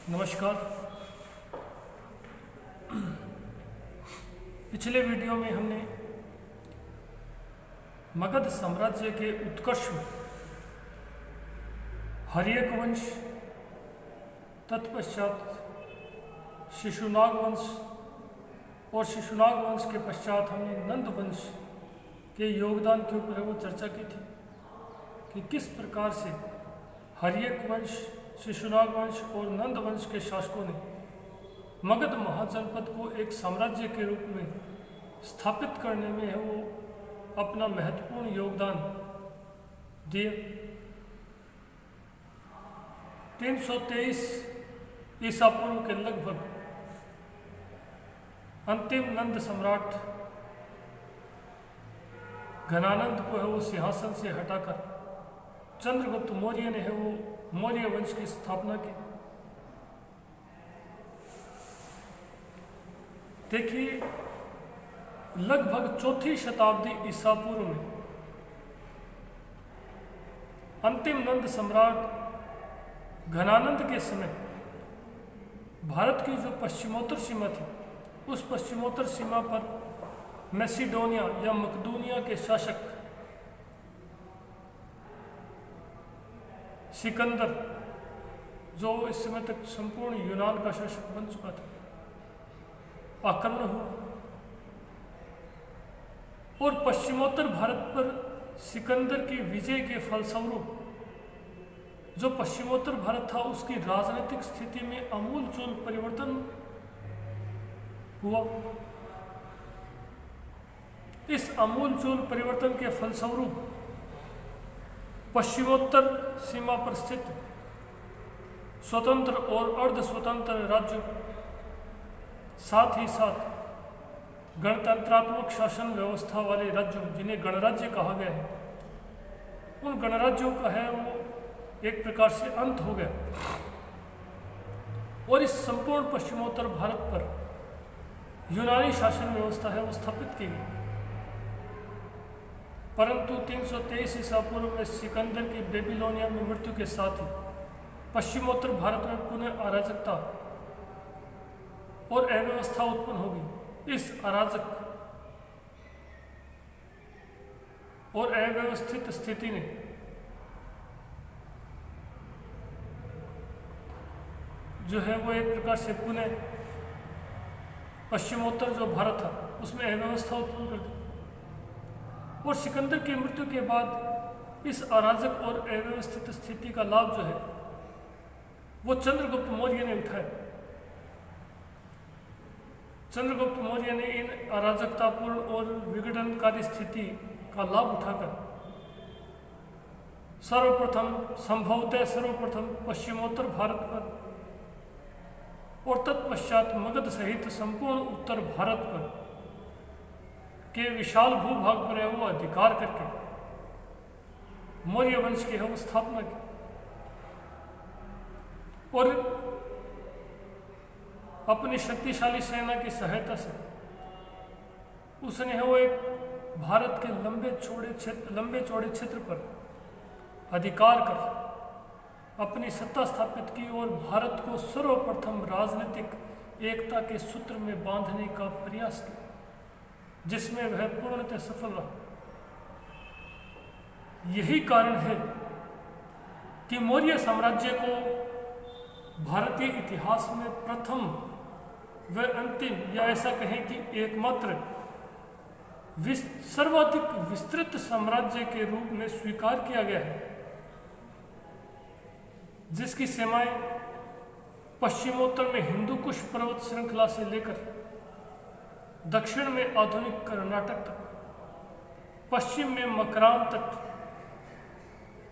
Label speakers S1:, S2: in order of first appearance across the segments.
S1: नमस्कार। पिछले वीडियो में हमने मगध साम्राज्य के उत्कर्ष में हर्यक वंश, तत्पश्चात शिशुनाग वंश और शिशुनाग वंश के पश्चात हमने नंद वंश के योगदान के ऊपर वो चर्चा की थी कि किस प्रकार से हर्यक वंश, शिशुनाग वंश और नंद वंश के शासकों ने मगध महाजनपद को एक साम्राज्य के रूप में स्थापित करने में वो अपना महत्वपूर्ण योगदान दिए। 323 ईसा पूर्व के लगभग अंतिम नंद सम्राट घनानंद को है वो सिंहासन से हटाकर चंद्रगुप्त मौर्य ने है वो मौर्य वंश की स्थापना की। देखिए, लगभग चौथी शताब्दी ईसा पूर्व में अंतिम नंद सम्राट घनानंद के समय भारत की जो पश्चिमोत्तर सीमा थी, उस पश्चिमोत्तर सीमा पर मैसिडोनिया या मकदूनिया के शासक सिकंदर, जो इस समय तक संपूर्ण यूनान का शासक बन चुका था, आक्रमण हुआ और पश्चिमोत्तर भारत पर सिकंदर की विजय के फलस्वरूप जो पश्चिमोत्तर भारत था उसकी राजनीतिक स्थिति में आमूलचूल परिवर्तन हुआ। इस आमूलचूल परिवर्तन के फलस्वरूप पश्चिमोत्तर सीमा पर स्थित स्वतंत्र और अर्ध स्वतंत्र राज्यों, साथ ही साथ गणतंत्रात्मक शासन व्यवस्था वाले राज्यों, जिन्हें गणराज्य कहा गया है, उन गणराज्यों का है वो एक प्रकार से अंत हो गया और इस संपूर्ण पश्चिमोत्तर भारत पर यूनानी शासन व्यवस्था है वो स्थापित की गई। परंतु 323 ईसा पूर्व में सिकंदर की बेबीलोनिया में मृत्यु के साथ ही पश्चिमोत्तर भारत में पुनः अराजकता और अव्यवस्था उत्पन्न हो गई। इस अराजक और अव्यवस्थित स्थिति ने जो है वो एक प्रकार से पुनः पश्चिमोत्तर जो भारत था उसमें अव्यवस्था उत्पन्न कर दी और सिकंदर की मृत्यु के बाद इस अराजक और अव्यवस्थित स्थिति का लाभ जो है वो चंद्रगुप्त मौर्य ने उठाया। चंद्रगुप्त मौर्य ने इन अराजकतापूर्ण और विघटनकारी स्थिति का लाभ उठाकर सर्वप्रथम पश्चिमोत्तर भारत पर और तत्पश्चात मगध सहित संपूर्ण उत्तर भारत पर के विशाल भूभाग पर वो अधिकार करके मौर्य वंश की है स्थापना की और अपनी शक्तिशाली सेना की सहायता से उसने है वो एक भारत के लंबे चौड़े क्षेत्र पर अधिकार कर अपनी सत्ता स्थापित की और भारत को सर्वप्रथम राजनीतिक एकता के सूत्र में बांधने का प्रयास किया, जिसमें वह पूर्णतः सफल रहा। यही कारण है कि मौर्य साम्राज्य को भारतीय इतिहास में प्रथम व अंतिम, या ऐसा कहें कि एकमात्र सर्वाधिक विस्तृत साम्राज्य के रूप में स्वीकार किया गया है, जिसकी सीमाएं पश्चिमोत्तर में हिंदू कुश पर्वत श्रृंखला से लेकर दक्षिण में आधुनिक कर्नाटक तक, पश्चिम में मकरान तट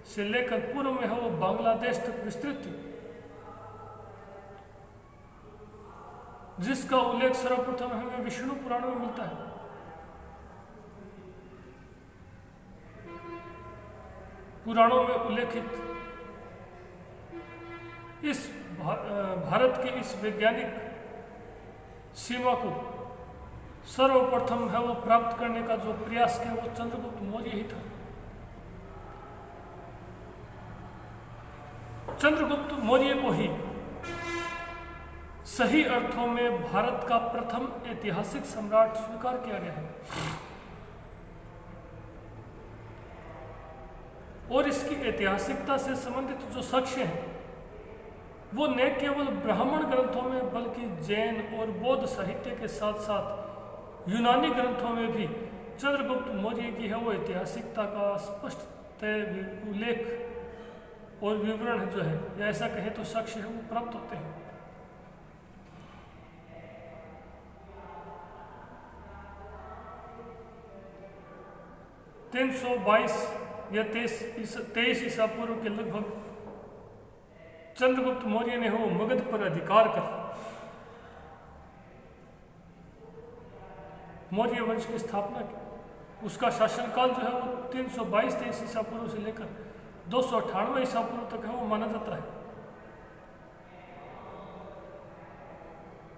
S1: से लेकर पूर्व में है वो बांग्लादेश तक विस्तृत थी, जिसका उल्लेख सर्वप्रथम हमें विष्णु पुराण में मिलता है। पुराणों में उल्लेखित इस भारत की इस वैज्ञानिक सीमा को सर्वप्रथम है वो प्राप्त करने का जो प्रयास किया वो चंद्रगुप्त मौर्य ही था। चंद्रगुप्त मौर्य को ही सही अर्थों में भारत का प्रथम ऐतिहासिक सम्राट स्वीकार किया गया है। और इसकी ऐतिहासिकता से संबंधित जो साक्ष्य हैं वो न केवल ब्राह्मण ग्रंथों में बल्कि जैन और बौद्ध साहित्य के साथ साथ यूनानी ग्रंथों में भी चंद्रगुप्त मौर्य की है वो ऐतिहासिकता का स्पष्ट उल्लेख और विवरण जो है या ऐसा कहे तो साक्ष्य है वो प्राप्त होते हैं। तीन सौ 22 या 23 ईसा पूर्व के लगभग चंद्रगुप्त मौर्य ने वो मगध पर अधिकार कर मौर्य वंश की स्थापना की। उसका शासनकाल जो है वो 322-23 ईसा पूर्व से लेकर 298 ईसा पूर्व तक है वो माना जाता है।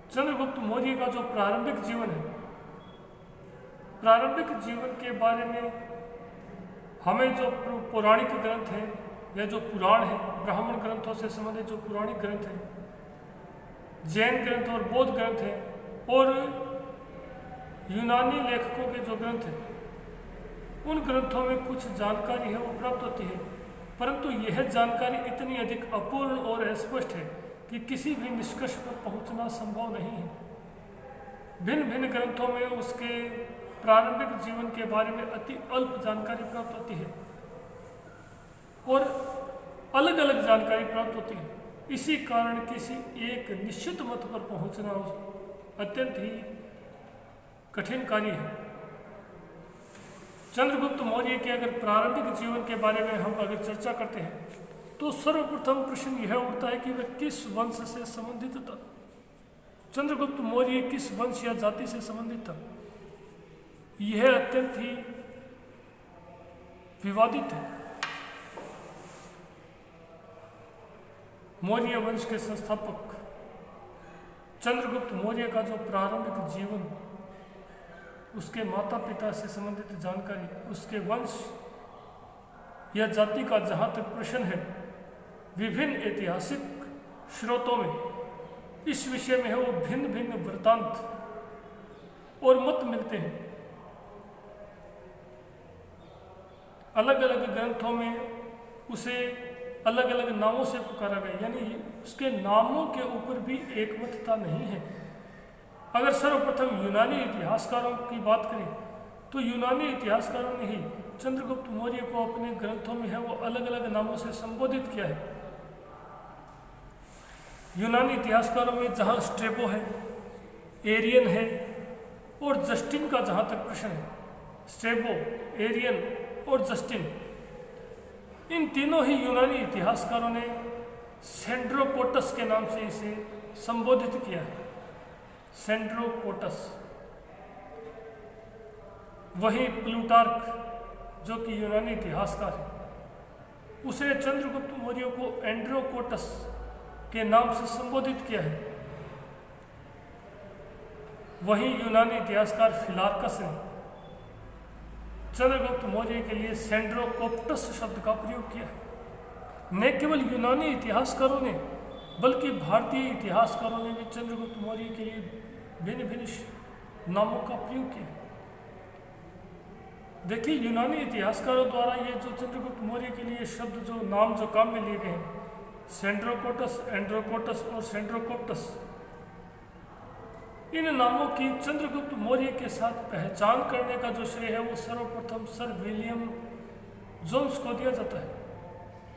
S1: चंद्रगुप्त मौर्य का जो प्रारंभिक जीवन है, प्रारंभिक जीवन के बारे में हमें जो पौराणिक ग्रंथ हैं या जो पुराण है, ब्राह्मण ग्रंथों से संबंधित जो पौराणिक ग्रंथ हैं, जैन ग्रंथ और बौद्ध ग्रंथ हैं और यूनानी लेखकों के जो ग्रंथ हैं, उन ग्रंथों में कुछ जानकारी है वो प्राप्त होती है, परंतु यह जानकारी इतनी अधिक अपूर्ण और अस्पष्ट है कि किसी भी निष्कर्ष पर पहुंचना संभव नहीं है। भिन्न भिन्न ग्रंथों में उसके प्रारंभिक जीवन के बारे में अति अल्प जानकारी प्राप्त होती है और अलग अलग जानकारी प्राप्त होती है। इसी कारण किसी एक निश्चित मत पर पहुंचना अत्यंत ही कठिन कार्य है। चंद्रगुप्त मौर्य के अगर प्रारंभिक जीवन के बारे में हम अगर चर्चा करते हैं तो सर्वप्रथम प्रश्न यह उठता है कि वह किस वंश से संबंधित था। चंद्रगुप्त मौर्य किस वंश या जाति से संबंधित था, यह अत्यंत ही विवादित है। मौर्य वंश के संस्थापक चंद्रगुप्त मौर्य का जो प्रारंभिक जीवन, उसके माता पिता से संबंधित जानकारी, उसके वंश या जाति का जहाँ तक प्रश्न है, विभिन्न ऐतिहासिक स्रोतों में इस विषय में है वो भिन्न भिन्न वृत्तांत और मत मिलते हैं। अलग अलग ग्रंथों में उसे अलग अलग नामों से पुकारा गया, यानी उसके नामों के ऊपर भी एकमतता नहीं है। अगर सर्वप्रथम यूनानी इतिहासकारों की बात करें तो यूनानी इतिहासकारों ने ही चंद्रगुप्त मौर्य को अपने ग्रंथों में है वो अलग अलग नामों से संबोधित किया है। यूनानी इतिहासकारों में जहाँ स्ट्रेबो है, एरियन है और जस्टिन का जहाँ तक प्रश्न है, स्ट्रेबो, एरियन और जस्टिन, इन तीनों ही यूनानी इतिहासकारों ने सेंड्रोकोटस के नाम से इसे संबोधित किया है। सेंड्रोकोटस। वही प्लूटार्क जो कि यूनानी इतिहासकार है, उसने चंद्रगुप्त मौर्य को एंड्रोकोटस के नाम से संबोधित किया है। वही यूनानी इतिहासकार फिलार्कस ने चंद्रगुप्त मौर्य के लिए सेंड्रोकोप्टस शब्द का प्रयोग किया है। न केवल यूनानी इतिहासकारों ने बल्कि भारतीय इतिहासकारों ने भी चंद्रगुप्त मौर्य के लिए भिन्न भिन्न नामों का प्रयोग किया। देखिए, यूनानी इतिहासकारों द्वारा ये जो चंद्रगुप्त मौर्य के लिए शब्द जो नाम जो काम में लिए गए हैं, सेंड्रोकोटस, एंड्रोकोटस और सेंड्रोकोप्टस, इन नामों की चंद्रगुप्त मौर्य के साथ पहचान करने का जो श्रेय है वो सर्वप्रथम सर विलियम जोन्स को दिया जाता है।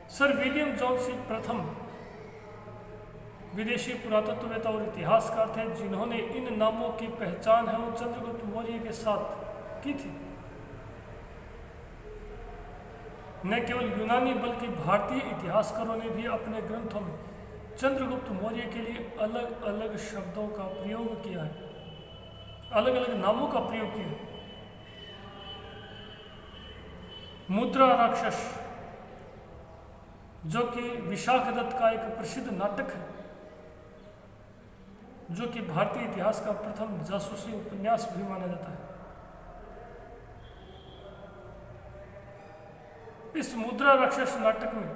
S1: सर विलियम जोन्स ही प्रथम विदेशी पुरातत्ववेत्ता और इतिहासकार थे जिन्होंने इन नामों की पहचान है वो चंद्रगुप्त मौर्य के साथ की थी। न केवल यूनानी बल्कि भारतीय इतिहासकारों ने भी अपने ग्रंथों में चंद्रगुप्त मौर्य के लिए अलग अलग शब्दों का प्रयोग किया है, अलग अलग नामों का प्रयोग किया है। मुद्रा राक्षस, जो कि विशाखदत्त का एक प्रसिद्ध नाटक है, जो कि भारतीय इतिहास का प्रथम जासूसी उपन्यास भी माना जाता है। इस मुद्रा राक्षस नाटक में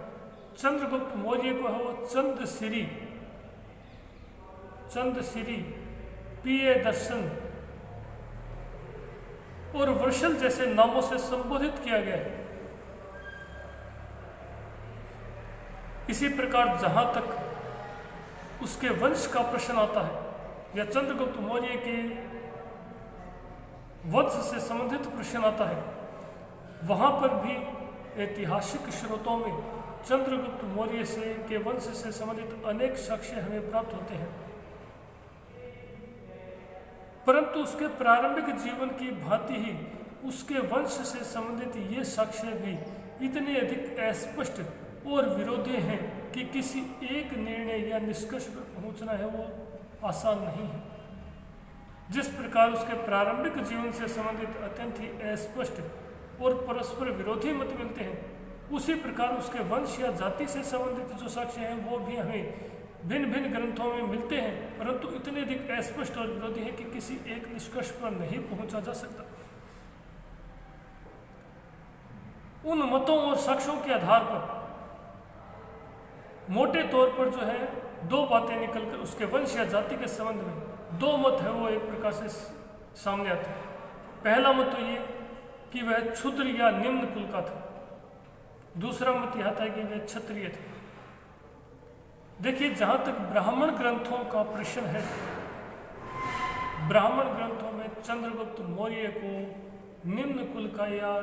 S1: चंद्रगुप्त मौर्य को है वो चंद्रसिरी चंद्रश्री, प्रियदर्शन और वर्षल जैसे नामों से संबोधित किया गया है। इसी प्रकार जहां तक उसके वंश का प्रश्न आता है या चंद्रगुप्त मौर्य के वंश से संबंधित प्रश्न आता है, वहां पर भी ऐतिहासिक स्रोतों में चंद्रगुप्त मौर्य से के वंश से संबंधित अनेक साक्ष्य हमें प्राप्त होते हैं, परंतु उसके प्रारंभिक जीवन की भांति ही उसके वंश से संबंधित ये साक्ष्य भी इतने अधिक अस्पष्ट और विरोधी हैं कि किसी एक निर्णय या निष्कर्ष पर पहुंचना है वो आसान नहीं है। जिस प्रकार उसके प्रारंभिक जीवन से संबंधित अत्यंत ही अस्पष्ट और परस्पर विरोधी मत मिलते हैं, उसी प्रकार उसके वंश या जाति से संबंधित जो साक्ष्य हैं वो भी हमें भिन्न भिन्न ग्रंथों में मिलते हैं, परंतु इतने अधिक अस्पष्ट और विरोधी हैं कि किसी एक निष्कर्ष पर नहीं पहुंचा जा सकता। उन मतों और साक्ष्यों के आधार पर मोटे तौर पर जो है दो बातें निकलकर उसके वंश या जाति के संबंध में दो मत है वो एक प्रकार से सामने आते हैं। पहला मत तो ये कि वह क्षुद्र या निम्न कुल का था, दूसरा मत यह था कि वह क्षत्रिय थे। देखिए, जहां तक ब्राह्मण ग्रंथों का प्रश्न है, ब्राह्मण ग्रंथों में चंद्रगुप्त मौर्य को निम्न कुल का या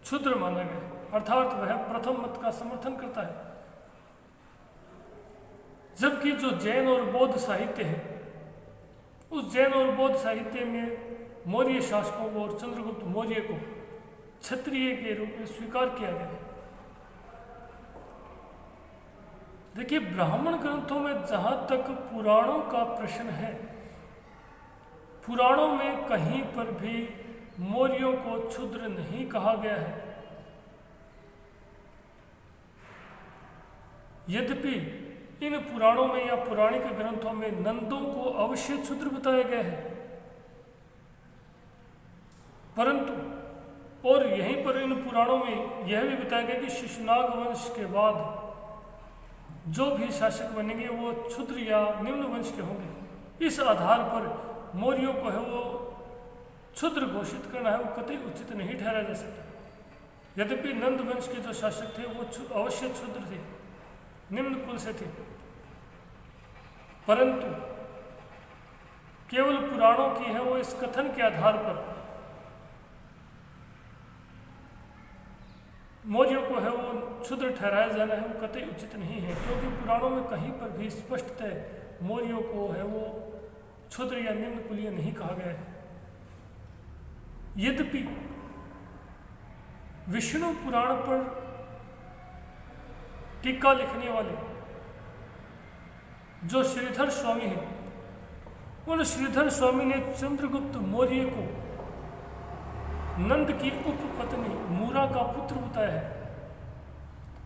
S1: क्षुद्र माना गया, अर्थात वह प्रथम मत का समर्थन करता है। जबकि जो जैन और बौद्ध साहित्य है, उस जैन और बौद्ध साहित्य में मौर्य शासकों को और चंद्रगुप्त मौर्य को क्षत्रिय के रूप में स्वीकार किया गया है। देखिए, ब्राह्मण ग्रंथों में जहां तक पुराणों का प्रश्न है, पुराणों में कहीं पर भी मौर्यों को क्षुद्र नहीं कहा गया है। यद्यपि इन पुराणों में या पौराणिक ग्रंथों में नंदों को अवश्य क्षुद्र बताया गया है, परंतु और यहीं पर इन पुराणों में यह भी बताया गया कि शिशुनाग वंश के बाद जो भी शासक बनेंगे वो क्षुद्र या निम्न वंश के होंगे। इस आधार पर मौर्यों को है वो क्षुद्र घोषित करना है वो कतई उचित नहीं ठहरा जा सकता। यद्यपि नंद वंश के जो शासक थे वो अवश्य क्षुद्र थे, निम्न कुल से थे, परंतु केवल पुराणों की है वो इस कथन के आधार पर मौर्यों को है वो क्षुद्र ठहराया जाना है वो कतई उचित नहीं है, क्योंकि पुराणों में कहीं पर भी स्पष्टतः मौर्यों को है वो क्षुद्र या निम्न कुलीय नहीं कहा गया है। यद्यपि विष्णु पुराण पर टीका लिखने वाले जो श्रीधर स्वामी हैं, उन श्रीधर स्वामी ने चंद्रगुप्त मौर्य को नंद की उपपत्नी मूरा का पुत्र बताया है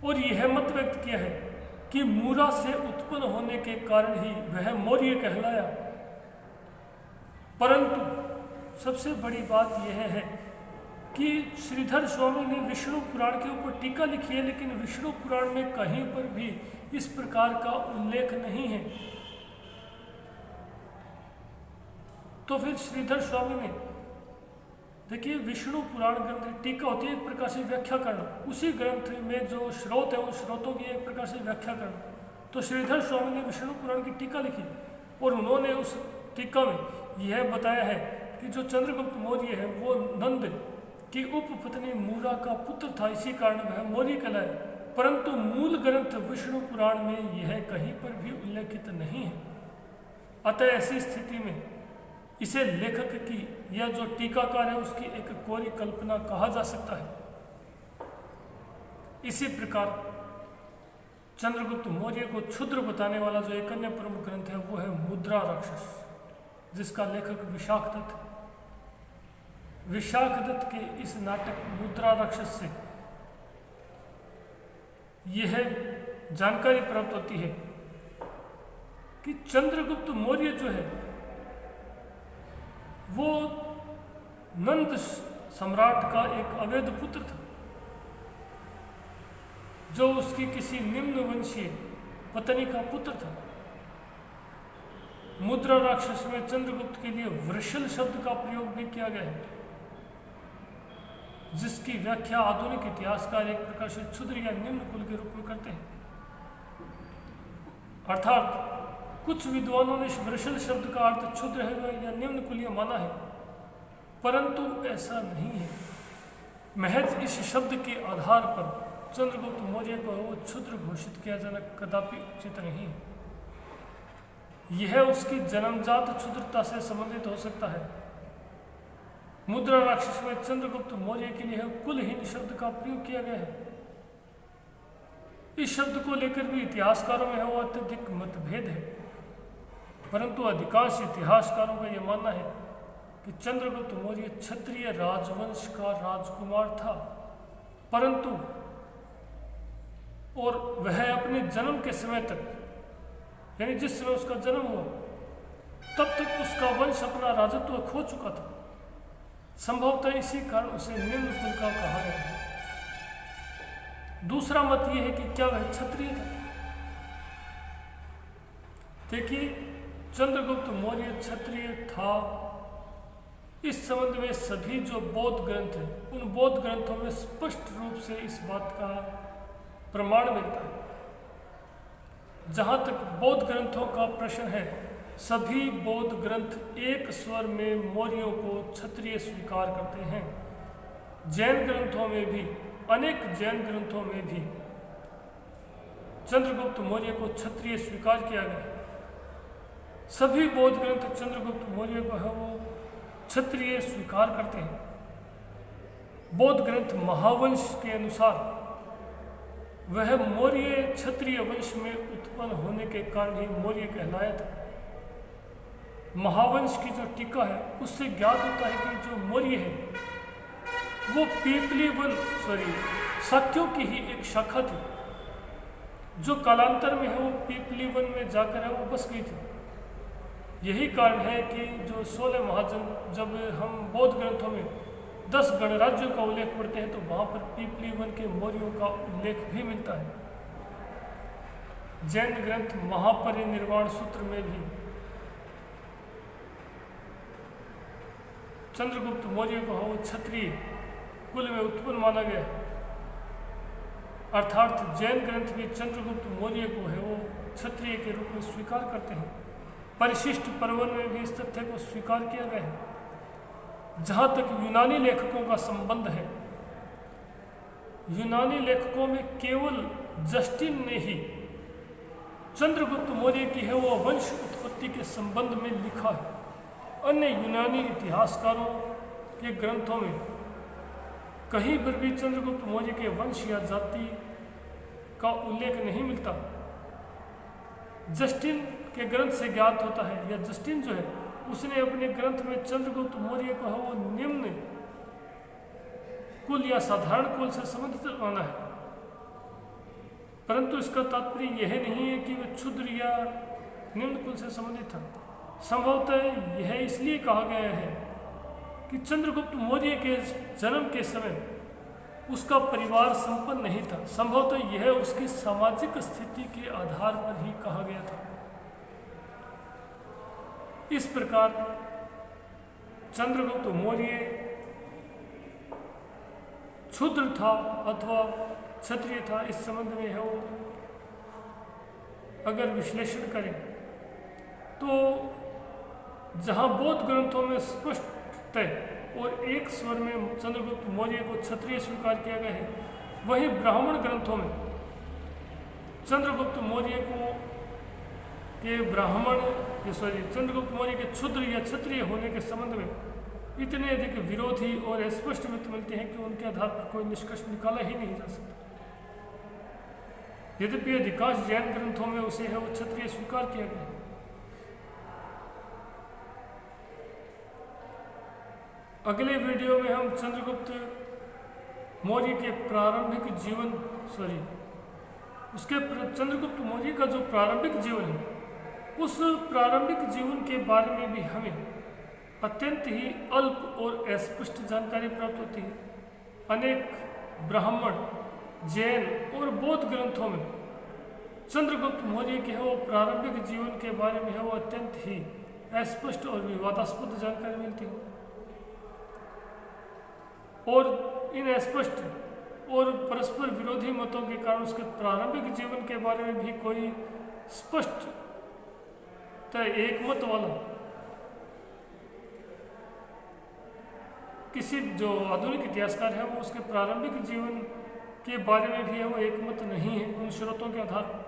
S1: और यह मत व्यक्त किया है कि मूरा से उत्पन्न होने के कारण ही वह मौर्य कहलाया। परंतु सबसे बड़ी बात यह है कि श्रीधर स्वामी ने विष्णु पुराण के ऊपर टीका लिखी है, लेकिन विष्णु पुराण में कहीं पर भी इस प्रकार का उल्लेख नहीं है। तो फिर श्रीधर स्वामी ने, देखिए, विष्णु पुराण ग्रंथ टीका होती है एक प्रकार से व्याख्या करना, उसी ग्रंथ में जो स्रोत है उन स्रोतों की एक प्रकार से व्याख्या करना। तो श्रीधर स्वामी ने विष्णु पुराण की टीका लिखी और उन्होंने उस टीका में यह बताया है कि जो चंद्रगुप्त मौर्य है वो नंद की उपपत्नी मूरा का पुत्र था, इसी कारण वह मौर्य कहलाया। परंतु मूल ग्रंथ विष्णु पुराण में यह कहीं पर भी उल्लेखित नहीं है। अतः ऐसी स्थिति में इसे लेखक की या जो टीकाकार है उसकी एक कोरी कल्पना कहा जा सकता है। इसी प्रकार चंद्रगुप्त मौर्य को क्षुद्र बताने वाला जो एक अन्य प्रमुख ग्रंथ है वो है मुद्रा राक्षस, जिसका लेखक विशाखदत्त है। विशाखदत्त के इस नाटक मुद्रा राक्षस से यह जानकारी प्राप्त होती है कि चंद्रगुप्त मौर्य जो है वो नंद सम्राट का एक अवैध पुत्र था, जो उसकी किसी निम्न वंशीय पत्नी का पुत्र था। मुद्रा राक्षस में चंद्रगुप्त के लिए वृषल शब्द का प्रयोग भी किया गया है, जिसकी व्याख्या आधुनिक इतिहासकार एक प्रकार से क्षुद्र या निम्न कुल के रूप में करते हैं। अर्थात कुछ विद्वानों ने इस वृषल शब्द का अर्थ क्षुद्र है या निम्न कुलीय माना है, परंतु ऐसा नहीं है। महज इस शब्द के आधार पर चंद्रगुप्त मौर्य को वो क्षुद्र घोषित किया जाना कदापि उचित नहीं है। यह उसकी जन्मजात क्षुद्रता से संबंधित हो सकता है। मुद्रा राक्षस में चंद्रगुप्त मौर्य के लिए कुलहीन शब्द का प्रयोग किया गया है। इस शब्द को लेकर भी इतिहासकारों में वो अत्यधिक मतभेद है, परंतु अधिकांश इतिहासकारों का यह मानना है कि चंद्रगुप्त मौर्य क्षत्रिय राजवंश का राजकुमार था, परंतु और वह अपने जन्म के समय तक, यानी जिस समय उसका जन्म हुआ तब तक उसका वंश अपना राजत्व खो चुका था। संभवतः इसी कारण उसे निम्न कुल का कहा गया है। दूसरा मत यह है कि क्या वह क्षत्रिय था। देखिए, चंद्रगुप्त मौर्य क्षत्रिय था, इस संबंध में सभी जो बौद्ध ग्रंथ हैं उन बौद्ध ग्रंथों में स्पष्ट रूप से इस बात का प्रमाण मिलता है। जहाँ तक बौद्ध ग्रंथों का प्रश्न है, सभी बौद्ध ग्रंथ एक स्वर में मौर्यों को क्षत्रिय स्वीकार करते हैं। जैन ग्रंथों में भी, अनेक जैन ग्रंथों में भी चंद्रगुप्त मौर्य को क्षत्रिय स्वीकार किया गया है। सभी बौद्ध ग्रंथ चंद्रगुप्त मौर्य को है वो क्षत्रिय स्वीकार करते हैं। बौद्ध ग्रंथ महावंश के अनुसार वह मौर्य क्षत्रिय वंश में उत्पन्न होने के कारण ही मौर्य कहलाया था। महावंश की जो टीका है उससे ज्ञात होता है कि जो मौर्य है वो शाक्यों की ही एक शाखा थी, जो कालांतर में है वो पीपलीवन में जाकर है वो बस गई थी। यही कारण है कि जो 16 महाजन, जब हम बौद्ध ग्रंथों में 10 गणराज्यों का उल्लेख पढ़ते हैं तो वहाँ पर पीपलीवन के मौर्यों का उल्लेख भी मिलता है। जैन ग्रंथ महापरिनिर्वाण सूत्र में भी चंद्रगुप्त मौर्य को वो क्षत्रिय कुल में उत्पन्न माना गया है। अर्थात जैन ग्रंथ भी चंद्रगुप्त मौर्य को है वो क्षत्रिय के रूप में स्वीकार करते हैं। परिशिष्ट पर्वन में भी इस तथ्य को स्वीकार किया गया है। जहाँ तक यूनानी लेखकों का संबंध है, यूनानी लेखकों में केवल जस्टिन ने ही चंद्रगुप्त मौर्य की है वो वंश उत्पत्ति के संबंध में लिखा है। अन्य यूनानी इतिहासकारों के ग्रंथों में कहीं पर भी चंद्रगुप्त मौर्य के वंश या जाति का उल्लेख नहीं मिलता। जस्टिन के ग्रंथ से ज्ञात होता है, या जस्टिन जो है उसने अपने ग्रंथ में चंद्रगुप्त मौर्य को वो निम्न कुल या साधारण कुल से संबंधित माना है, परंतु इसका तात्पर्य यह नहीं है कि वह क्षुद्र या निम्न कुल से संबंधित था। संभवतः यह इसलिए कहा गया है कि चंद्रगुप्त मौर्य के जन्म के समय उसका परिवार संपन्न नहीं था। संभवतः यह उसकी सामाजिक स्थिति के आधार पर ही कहा गया था। इस प्रकार चंद्रगुप्त मौर्य क्षुद्र था अथवा क्षत्रिय था, इस संबंध में है वो अगर विश्लेषण करें तो जहाँ बौद्ध ग्रंथों में स्पष्ट और एक स्वर में चंद्रगुप्त मौर्य को क्षत्रिय स्वीकार किया गया है, वहीं ब्राह्मण ग्रंथों में चंद्रगुप्त मौर्य को के चंद्रगुप्त मौर्य के क्षुद्र या क्षत्रिय होने के संबंध में इतने अधिक विरोधी और स्पष्ट मत मिलते हैं कि उनके आधार पर कोई निष्कर्ष निकाला ही नहीं जा सकता। यद्यपि अधिकांश जैन ग्रंथों में उसे है वो क्षत्रिय स्वीकार किया गया है। अगले वीडियो में हम चंद्रगुप्त मौर्य के प्रारंभिक जीवन चंद्रगुप्त मौर्य का जो प्रारंभिक जीवन है उस प्रारंभिक जीवन के बारे में भी हमें अत्यंत ही अल्प और अस्पष्ट जानकारी प्राप्त होती है। अनेक ब्राह्मण, जैन और बौद्ध ग्रंथों में चंद्रगुप्त मौर्य के है वो प्रारंभिक जीवन के बारे में है वो अत्यंत ही अस्पष्ट और विवादास्पद जानकारी मिलती है, और इन अस्पष्ट और परस्पर विरोधी मतों के कारण उसके प्रारंभिक जीवन के बारे में भी कोई स्पष्ट एक मत वाला किसी जो आधुनिक इतिहासकार है वो उसके प्रारंभिक जीवन के बारे में भी है वो एक मत नहीं है उन स्रोतों के आधार पर।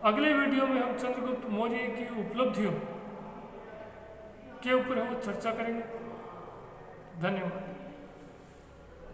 S1: अगले वीडियो में हम चंद्रगुप्त मौर्य की उपलब्धियों के ऊपर हम चर्चा करेंगे। धन्यवाद।